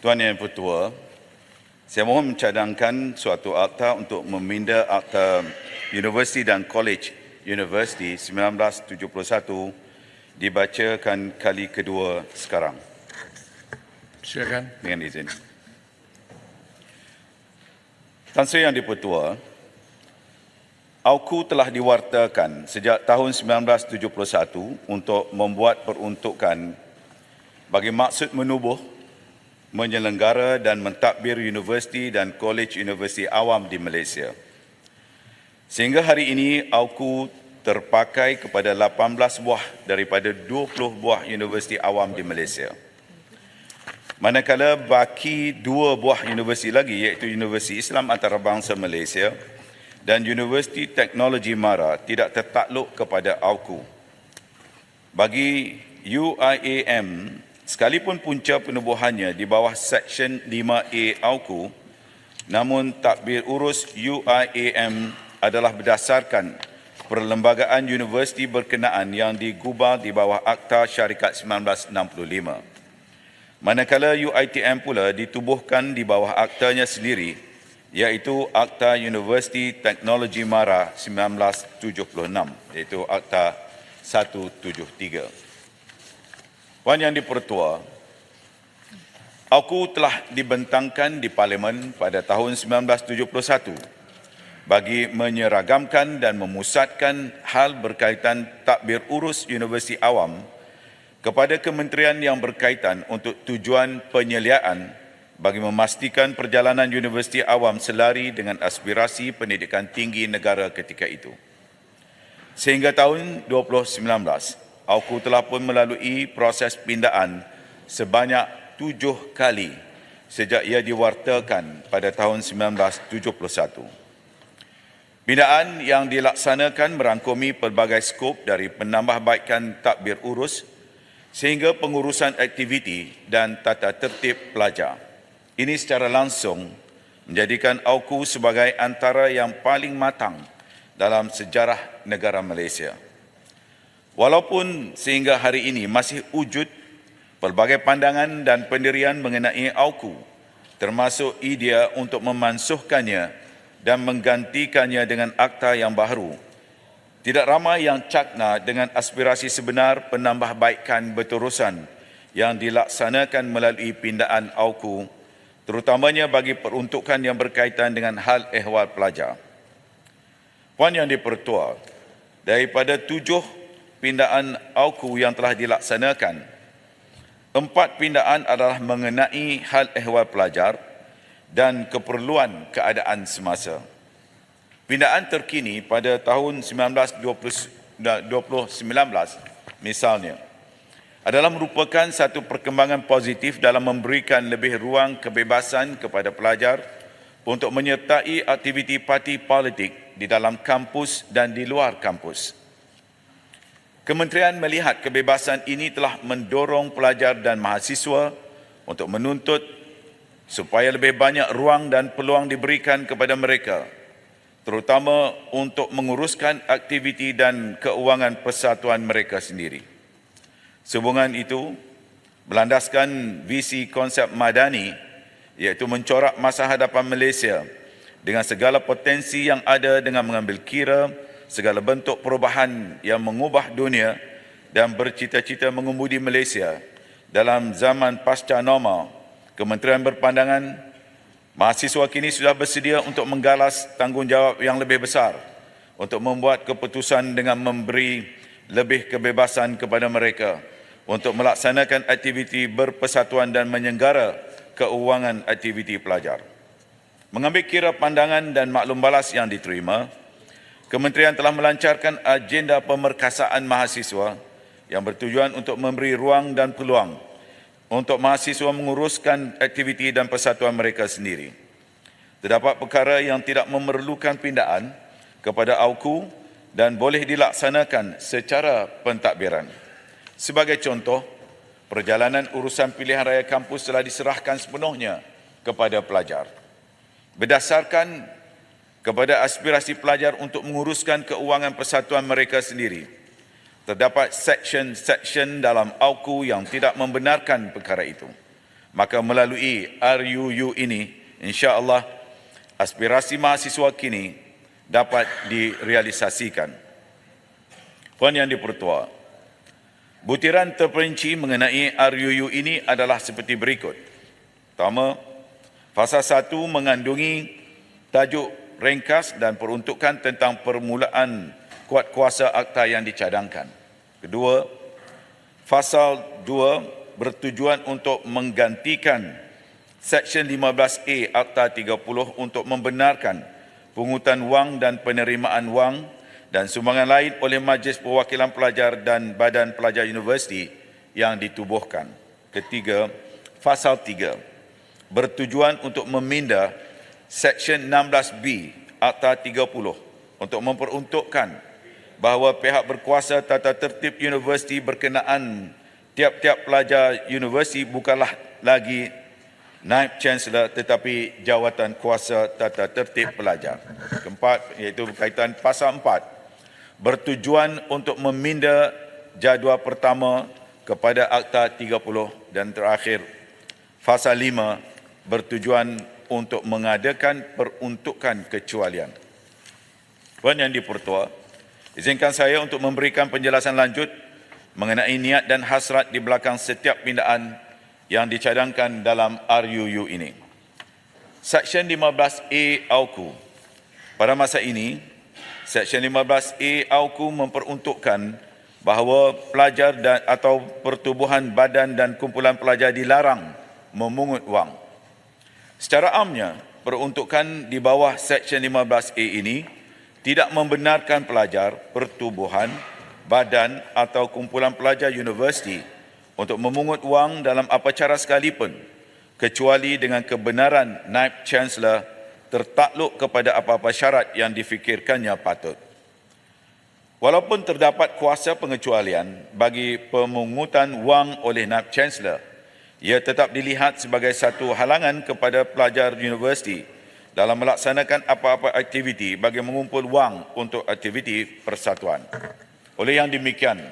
Tuan Yang Pertua, saya mohon mencadangkan suatu akta untuk meminda akta Universiti dan College Universiti 1971 dibacakan kali kedua sekarang. Silakan. Dengan izin. Tan Sri Yang Dipertua, AUKU telah diwartakan sejak tahun 1971 untuk membuat peruntukan bagi maksud menubuh, menyelenggara dan mentadbir universiti dan kolej universiti awam di Malaysia. Sehingga hari ini, AUKU terpakai kepada 18 buah daripada 20 buah universiti awam di Malaysia. Manakala baki 2 buah universiti lagi, iaitu Universiti Islam Antarabangsa Malaysia dan Universiti Teknologi MARA tidak tertakluk kepada AUKU. Bagi UIAM, sekalipun punca penubuhannya di bawah Seksyen 5A AUKU, namun tadbir urus UIAM adalah berdasarkan perlembagaan universiti berkenaan yang digubal di bawah Akta Syarikat 1965. Manakala UiTM pula ditubuhkan di bawah aktanya sendiri, iaitu Akta Universiti Teknologi MARA 1976, iaitu Akta 173. Puan Yang Dipertua, AUKU telah dibentangkan di Parlimen pada tahun 1971 bagi menyeragamkan dan memusatkan hal berkaitan tadbir urus universiti awam kepada kementerian yang berkaitan untuk tujuan penyeliaan bagi memastikan perjalanan universiti awam selari dengan aspirasi pendidikan tinggi negara ketika itu. Sehingga tahun 2019, AUKU telah pun melalui proses pindaan sebanyak 7 kali sejak ia diwartakan pada tahun 1971. Pindaan yang dilaksanakan merangkumi pelbagai skop dari penambahbaikan tadbir urus sehingga pengurusan aktiviti dan tata tertib pelajar. Ini secara langsung menjadikan AUKU sebagai antara yang paling matang dalam sejarah negara Malaysia. Walaupun sehingga hari ini masih wujud pelbagai pandangan dan pendirian mengenai AUKU, termasuk idea untuk memansuhkannya dan menggantikannya dengan akta yang baru, tidak ramai yang cakna dengan aspirasi sebenar penambahbaikan berterusan yang dilaksanakan melalui pindaan AUKU, terutamanya bagi peruntukan yang berkaitan dengan hal ehwal pelajar. Puan Yang Dipertua, daripada 7 pindaan AUKU yang telah dilaksanakan, 4 pindaan adalah mengenai hal ehwal pelajar dan keperluan keadaan semasa. Pindaan terkini pada tahun 2019 misalnya adalah merupakan satu perkembangan positif dalam memberikan lebih ruang kebebasan kepada pelajar untuk menyertai aktiviti parti politik di dalam kampus dan di luar kampus. Kementerian melihat kebebasan ini telah mendorong pelajar dan mahasiswa untuk menuntut supaya lebih banyak ruang dan peluang diberikan kepada mereka, terutama untuk menguruskan aktiviti dan keuangan persatuan mereka sendiri. Sehubungan itu, berlandaskan visi konsep Madani, iaitu mencorak masa hadapan Malaysia dengan segala potensi yang ada dengan mengambil kira segala bentuk perubahan yang mengubah dunia dan bercita-cita mengemudi Malaysia dalam zaman pasca normal, Kementerian berpandangan mahasiswa kini sudah bersedia untuk menggalas tanggungjawab yang lebih besar untuk membuat keputusan dengan memberi lebih kebebasan kepada mereka untuk melaksanakan aktiviti berpersatuan dan menyenggara keuangan aktiviti pelajar. Mengambil kira pandangan dan maklum balas yang diterima, Kementerian telah melancarkan agenda pemerkasaan mahasiswa yang bertujuan untuk memberi ruang dan peluang untuk mahasiswa menguruskan aktiviti dan persatuan mereka sendiri. Terdapat perkara yang tidak memerlukan pindaan kepada AUKU dan boleh dilaksanakan secara pentadbiran. Sebagai contoh, perjalanan urusan pilihan raya kampus telah diserahkan sepenuhnya kepada pelajar. Berdasarkan kepada aspirasi pelajar untuk menguruskan keuangan persatuan mereka sendiri, terdapat seksyen-seksyen dalam AUKU yang tidak membenarkan perkara itu. Maka melalui RUU ini, insya-Allah aspirasi mahasiswa kini dapat direalisasikan. Puan Yang di-Pertua, butiran terperinci mengenai RUU ini adalah seperti berikut. Pertama, Fasa 1 mengandungi tajuk ringkas dan peruntukan tentang permulaan kuat kuasa akta yang dicadangkan. Kedua, Fasal 2 bertujuan untuk menggantikan Seksyen 15A Akta 30 untuk membenarkan pungutan wang dan penerimaan wang dan sumbangan lain oleh Majlis Perwakilan Pelajar dan Badan Pelajar Universiti yang ditubuhkan. Ketiga, Fasal 3 bertujuan untuk meminda Seksyen 16B Akta 30 untuk memperuntukkan bahawa pihak berkuasa tata tertib universiti berkenaan tiap-tiap pelajar universiti bukanlah lagi Naib Chancellor tetapi jawatan kuasa tata tertib pelajar. Keempat, iaitu berkaitan Pasal 4, bertujuan untuk meminda jadual pertama kepada Akta 30 dan terakhir, Fasal 5, bertujuan untuk mengadakan peruntukan kecualian. Puan Yang di-Pertua, izinkan saya untuk memberikan penjelasan lanjut mengenai niat dan hasrat di belakang setiap pindaan yang dicadangkan dalam RUU ini. Seksyen 15A AUKU. Pada masa ini, Seksyen 15A AUKU memperuntukkan bahawa pelajar dan atau pertubuhan badan dan kumpulan pelajar dilarang memungut wang. Secara amnya, peruntukan di bawah Seksyen 15A ini tidak membenarkan pelajar, pertubuhan, badan atau kumpulan pelajar universiti untuk memungut wang dalam apa cara sekalipun, kecuali dengan kebenaran Naib Chancellor tertakluk kepada apa-apa syarat yang difikirkannya patut. Walaupun terdapat kuasa pengecualian bagi pemungutan wang oleh Naib Chancellor, ia tetap dilihat sebagai satu halangan kepada pelajar universiti dalam melaksanakan apa-apa aktiviti bagi mengumpul wang untuk aktiviti persatuan. Oleh yang demikian,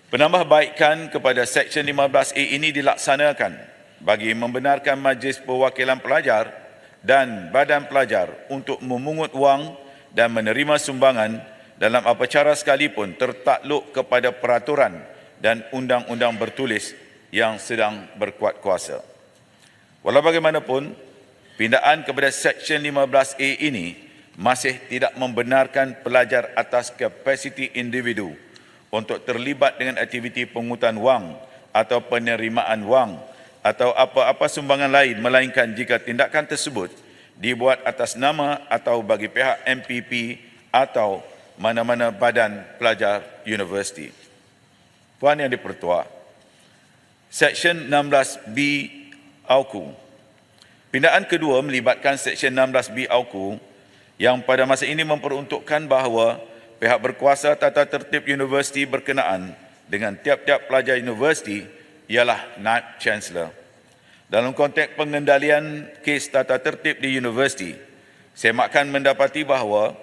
penambahbaikan kepada Seksyen 15A ini dilaksanakan bagi membenarkan Majlis Perwakilan Pelajar dan Badan Pelajar untuk memungut wang dan menerima sumbangan dalam apa cara sekalipun tertakluk kepada peraturan dan undang-undang bertulis yang sedang berkuat kuasa. Walau bagaimanapun, pindaan kepada Seksyen 15A ini masih tidak membenarkan pelajar atas kapasiti individu untuk terlibat dengan aktiviti pungutan wang atau penerimaan wang atau apa-apa sumbangan lain, melainkan jika tindakan tersebut dibuat atas nama atau bagi pihak MPP atau mana-mana badan pelajar universiti. Puan Yang di-Pertua, Seksyen 16B AUKU. Pindaan kedua melibatkan Seksyen 16B AUKU yang pada masa ini memperuntukkan bahawa pihak berkuasa tata tertib universiti berkenaan dengan tiap-tiap pelajar universiti ialah Naib Chancellor. Dalam konteks pengendalian kes tata tertib di universiti, semakkan mendapati bahawa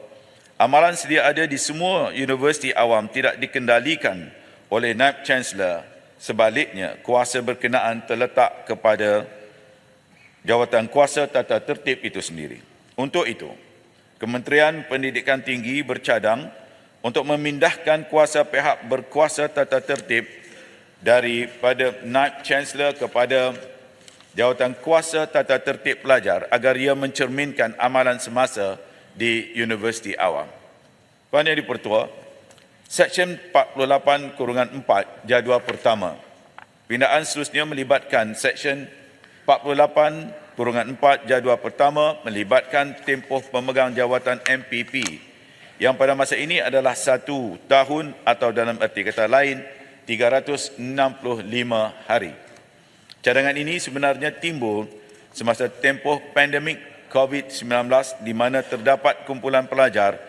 amalan sedia ada di semua universiti awam tidak dikendalikan oleh Naib Chancellor. Sebaliknya, kuasa berkenaan terletak kepada jawatan kuasa tata tertib itu sendiri. Untuk itu, Kementerian Pendidikan Tinggi bercadang untuk memindahkan kuasa pihak berkuasa tata tertib daripada Naib Chancellor kepada jawatan kuasa tata tertib pelajar agar ia mencerminkan amalan semasa di universiti awam. Puan Yang di-Pertua, Seksyen 48/4 jadual pertama. Pindaan seterusnya melibatkan Seksyen 48/4 jadual pertama melibatkan tempoh pemegang jawatan MPP yang pada masa ini adalah 1 tahun atau dalam erti kata lain 365 hari. Cadangan ini sebenarnya timbul semasa tempoh pandemik COVID-19 di mana terdapat kumpulan pelajar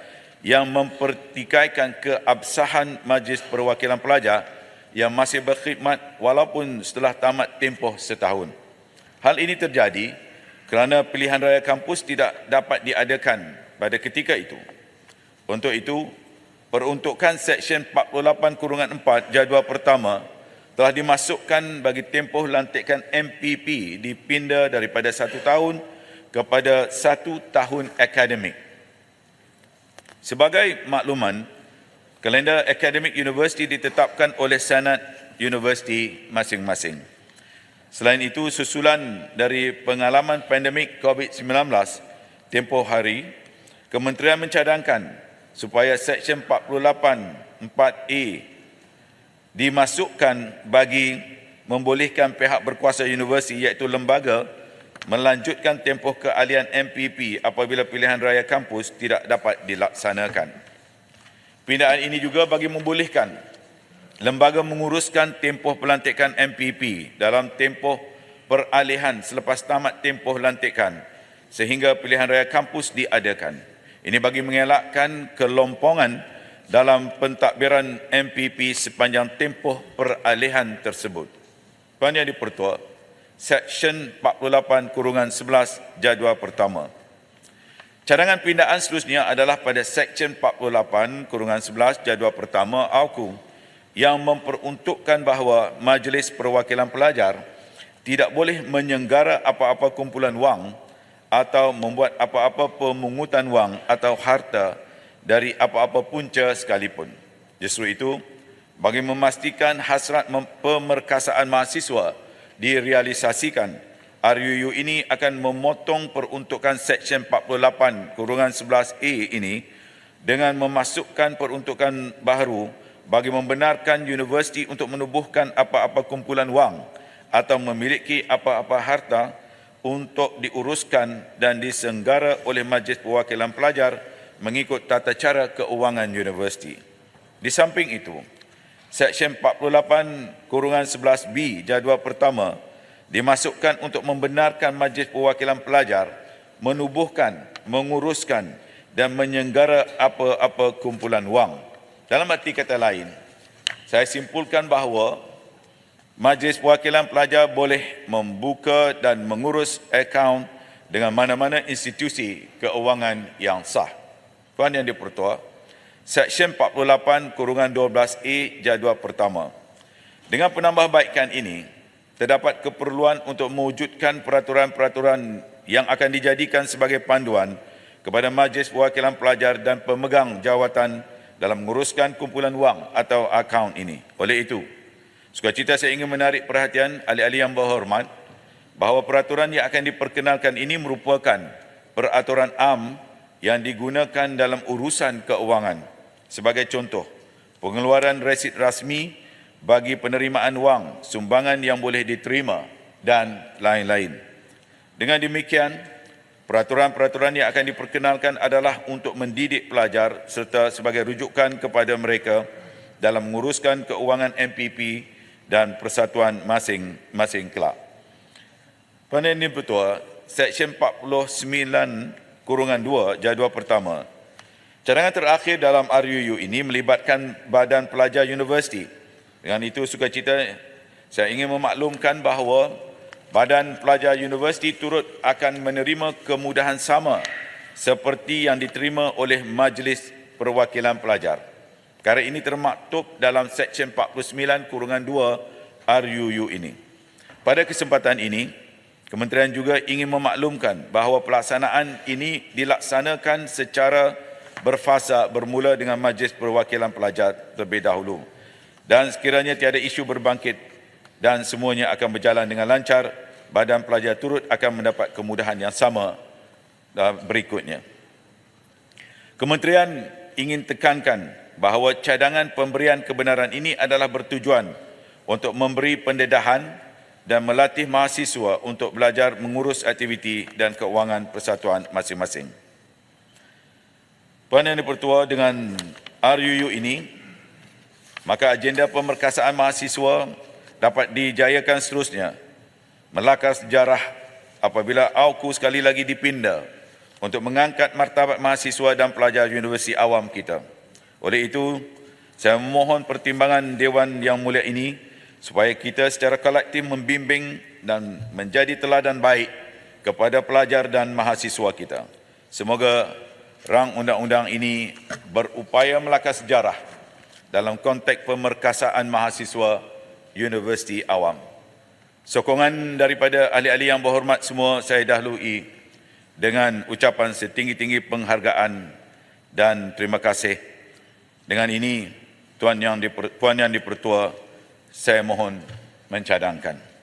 yang mempertikaikan keabsahan Majlis Perwakilan Pelajar yang masih berkhidmat walaupun setelah tamat tempoh setahun. Hal ini terjadi kerana pilihan raya kampus tidak dapat diadakan pada ketika itu. Untuk itu, peruntukan Seksyen 48/4 jadual pertama telah dimasukkan bagi tempoh lantikan MPP dipinda daripada 1 tahun kepada 1 tahun akademik. Sebagai makluman, kalender akademik universiti ditetapkan oleh Senat Universiti masing-masing. Selain itu, susulan dari pengalaman pandemik COVID-19 tempoh hari, Kementerian mencadangkan supaya Seksyen 48 4A dimasukkan bagi membolehkan pihak berkuasa universiti iaitu lembaga melanjutkan tempoh keahlian MPP apabila pilihan raya kampus tidak dapat dilaksanakan. Pindaan ini juga bagi membolehkan lembaga menguruskan tempoh pelantikan MPP dalam tempoh peralihan selepas tamat tempoh lantikan sehingga pilihan raya kampus diadakan. Ini bagi mengelakkan kelompongan dalam pentadbiran MPP sepanjang tempoh peralihan tersebut. Puan Yang di-Pertua, Seksyen 48-11 jadual pertama. Cadangan pindaan seterusnya adalah pada Seksyen 48-11 jadual pertama AUKU yang memperuntukkan bahawa Majlis Perwakilan Pelajar tidak boleh menyenggara apa-apa kumpulan wang atau membuat apa-apa pemungutan wang atau harta dari apa-apa punca sekalipun. Justru itu, bagi memastikan hasrat pemerkasaan mahasiswa direalisasikan, RUU ini akan memotong peruntukan Seksyen 48-11A ini dengan memasukkan peruntukan baharu bagi membenarkan universiti untuk menubuhkan apa-apa kumpulan wang atau memiliki apa-apa harta untuk diuruskan dan disenggara oleh Majlis Perwakilan Pelajar mengikut tata cara keuangan universiti. Di samping itu, Seksyen 48-11B jadual pertama dimasukkan untuk membenarkan Majlis Perwakilan Pelajar menubuhkan, menguruskan dan menyenggara apa-apa kumpulan wang. Dalam arti kata lain, saya simpulkan bahawa Majlis Perwakilan Pelajar boleh membuka dan mengurus akaun dengan mana-mana institusi keuangan yang sah. Puan Yang di-Pertua, Seksyen 48-12A jadual pertama. Dengan penambahbaikan ini, terdapat keperluan untuk mewujudkan peraturan-peraturan yang akan dijadikan sebagai panduan kepada Majlis Perwakilan Pelajar dan pemegang jawatan dalam menguruskan kumpulan wang atau akaun ini. Oleh itu, sukacita saya ingin menarik perhatian ahli-ahli yang berhormat bahawa peraturan yang akan diperkenalkan ini merupakan peraturan am yang digunakan dalam urusan keuangan. Sebagai contoh, pengeluaran resit rasmi bagi penerimaan wang, sumbangan yang boleh diterima dan lain-lain. Dengan demikian, peraturan-peraturan yang akan diperkenalkan adalah untuk mendidik pelajar serta sebagai rujukan kepada mereka dalam menguruskan keuangan MPP dan persatuan masing-masing kelab. Puan Yang di-Pertua, Seksyen 49-2 jadual pertama. Cadangan terakhir dalam RUU ini melibatkan Badan Pelajar Universiti. Dengan itu, sukacita saya ingin memaklumkan bahawa Badan Pelajar Universiti turut akan menerima kemudahan sama seperti yang diterima oleh Majlis Perwakilan Pelajar. Perkara ini termaktub dalam Seksyen 49-2 RUU ini. Pada kesempatan ini, Kementerian juga ingin memaklumkan bahawa pelaksanaan ini dilaksanakan secara berfasa bermula dengan Majlis Perwakilan Pelajar terlebih dahulu. Dan sekiranya tiada isu berbangkit dan semuanya akan berjalan dengan lancar, Badan Pelajar turut akan mendapat kemudahan yang sama berikutnya. Kementerian ingin tekankan bahawa cadangan pemberian kebenaran ini adalah bertujuan untuk memberi pendedahan dan melatih mahasiswa untuk belajar mengurus aktiviti dan keuangan persatuan masing-masing. Puan Yang di-Pertua, dengan RUU ini, maka agenda pemerkasaan mahasiswa dapat dijayakan seterusnya, melakar sejarah apabila AUKU sekali lagi dipinda untuk mengangkat martabat mahasiswa dan pelajar universiti awam kita. Oleh itu, saya memohon pertimbangan Dewan Yang Mulia ini supaya kita secara kolektif membimbing dan menjadi teladan baik kepada pelajar dan mahasiswa kita. Semoga rang undang-undang ini berupaya melakar sejarah dalam konteks pemerkasaan mahasiswa Universiti Awam. Sokongan daripada ahli-ahli yang berhormat semua saya dahului dengan ucapan setinggi-tinggi penghargaan dan terima kasih. Dengan ini, Puan Yang Dipertua, saya mohon mencadangkan.